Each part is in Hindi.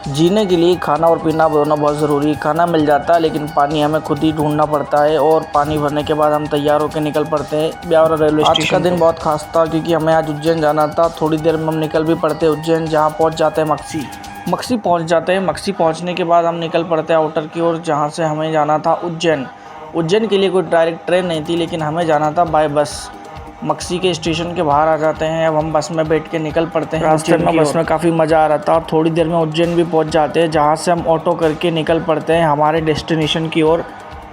जीने के लिए खाना और पीना दोनों बहुत ज़रूरी है। खाना मिल जाता है लेकिन पानी हमें खुद ही ढूंढना पड़ता है और पानी भरने के बाद हम तैयार होकर निकल पड़ते हैं ब्यावरा रेलवे स्टेशन। आज का दिन बहुत खास था क्योंकि हमें आज उज्जैन जाना था। थोड़ी देर में हम निकल भी पड़ते हैं उज्जैन, जहाँ पहुँच जाते हैं मक्सी पहुँच जाते हैं। मक्सी पहुँचने के बाद हम निकल पड़ते हैं आउटर की ओर, जहाँ से हमें जाना था उज्जैन के लिए कोई डायरेक्ट ट्रेन नहीं थी, लेकिन हमें जाना था बाय बस। मक्सी के स्टेशन के बाहर आ जाते हैं। अब हम बस में बैठ के निकल पड़ते हैं। रास्ते में बस में काफ़ी मज़ा आ रहा था और थोड़ी देर में उज्जैन भी पहुंच जाते हैं, जहां से हम ऑटो करके निकल पड़ते हैं हमारे डेस्टिनेशन की ओर।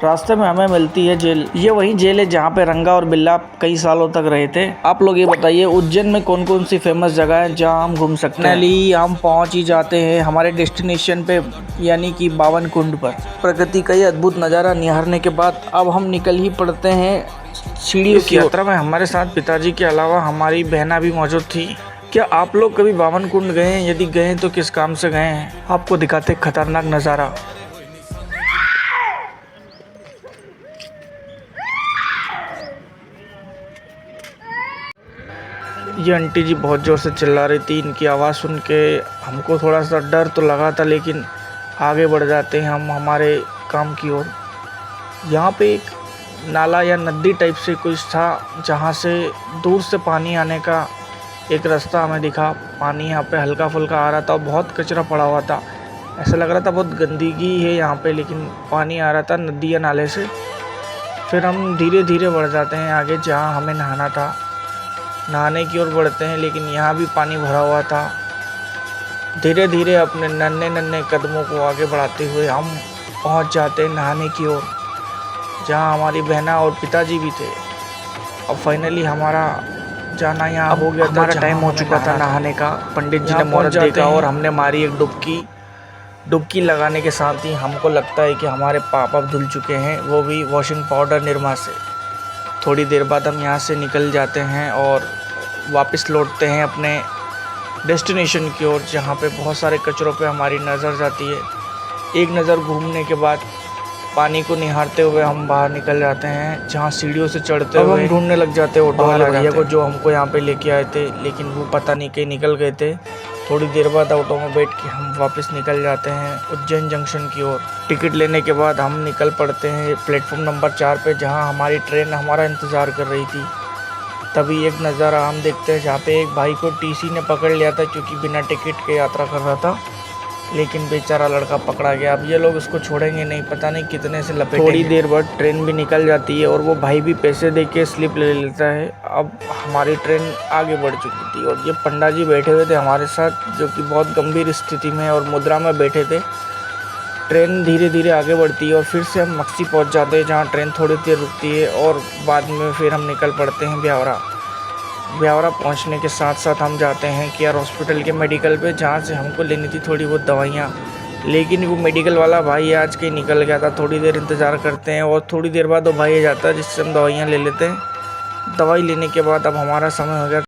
रास्ते में हमें मिलती है जेल। ये वही जेल है जहाँ पे रंगा और बिल्ला कई सालों तक रहे थे। आप लोग ये बताइए उज्जैन में कौन कौन सी फेमस जगह है जहाँ हम घूम सकते हैं। फाइनली हम पहुँच ही जाते हैं हमारे डेस्टिनेशन पे, यानी कि बावन कुंड पर। प्रकृति का ये अद्भुत नज़ारा निहारने के बाद अब हम निकल ही पड़ते हैं सीढ़ियों की यात्रा में। हमारे साथ पिताजी के अलावा हमारी बहना भी मौजूद थी। क्या आप लोग कभी बावन कुंड गए हैं? यदि गए हैं तो किस काम से गए हैं? आपको दिखाते खतरनाक नज़ारा। ये आंटी जी बहुत ज़ोर से चिल्ला रही थी। इनकी आवाज़ सुन के हमको थोड़ा सा डर तो लगा था, लेकिन आगे बढ़ जाते हैं हम हमारे काम की ओर। यहाँ पे एक नाला या नदी टाइप से कुछ था, जहाँ से दूर से पानी आने का एक रास्ता हमें दिखा। पानी यहाँ पे हल्का फुल्का आ रहा था और बहुत कचरा पड़ा हुआ था। ऐसा लग रहा था बहुत गंदगी है यहाँ पे, लेकिन पानी आ रहा था नदी या नाले से। फिर हम धीरे धीरे बढ़ जाते हैं आगे, जहाँ हमें नहाना था। नहाने की ओर बढ़ते हैं, लेकिन यहाँ भी पानी भरा हुआ था। धीरे धीरे अपने नन्हे नन्हे कदमों को आगे बढ़ाते हुए हम पहुँच जाते हैं नहाने की ओर, जहाँ हमारी बहना और पिताजी भी थे। अब फाइनली हमारा जाना यहाँ हो गया था। हमारा टाइम हो चुका था नहाने का। पंडित जी ने मुहूर्त देखा और हमने मारी एक डुबकी लगाने के साथ ही हमको लगता है कि हमारे पाप अब धुल चुके हैं, वो भी वॉशिंग पाउडर निरमा से। थोड़ी देर बाद हम यहाँ से निकल जाते हैं और वापस लौटते हैं अपने डेस्टिनेशन की ओर, जहाँ पे बहुत सारे कचरों पे हमारी नज़र जाती है। एक नज़र घूमने के बाद पानी को निहारते हुए हम बाहर निकल जाते हैं, जहाँ सीढ़ियों से चढ़ते हुए हम ढूंढने लग जाते हैं ऑटो वाले भैया को, जो हमको यहाँ पे लेके आए थे, लेकिन वो पता नहीं कहीं निकल गए थे। थोड़ी देर बाद ऑटो में बैठ के हम वापस निकल जाते हैं उज्जैन जंक्शन की ओर। टिकट लेने के बाद हम निकल पड़ते हैं प्लेटफॉर्म नंबर 4 पे, जहाँ हमारी ट्रेन हमारा इंतज़ार कर रही थी। तभी एक नज़ारा हम देखते हैं जहाँ पे एक भाई को टीसी ने पकड़ लिया था, क्योंकि बिना टिकट के यात्रा कर रहा था, लेकिन बेचारा लड़का पकड़ा गया। अब ये लोग इसको छोड़ेंगे नहीं, पता नहीं कितने से लपेटेंगे। थोड़ी देर बाद ट्रेन भी निकल जाती है और वो भाई भी पैसे दे के स्लिप ले लेता है। अब हमारी ट्रेन आगे बढ़ चुकी थी और ये पंडा जी बैठे हुए थे हमारे साथ, जो कि बहुत गंभीर स्थिति में और मुद्रा में बैठे थे। ट्रेन धीरे धीरे आगे बढ़ती है और फिर से हम मक्सी पहुँच जाते हैं, जहाँ ट्रेन थोड़ी देर रुकती है और बाद में फिर हम निकल पड़ते हैं ब्यावरा। पहुंचने के साथ साथ हम जाते हैं केयर हॉस्पिटल के मेडिकल पे, जहाँ से हमको लेनी थी थोड़ी बहुत दवाइयाँ, लेकिन वो मेडिकल वाला भाई आज कहीं निकल गया था। थोड़ी देर इंतज़ार करते हैं और थोड़ी देर बाद वो भाई आ जाता है, जिससे हम दवाइयाँ ले लेते हैं। दवाई लेने के बाद अब हमारा समय हो गया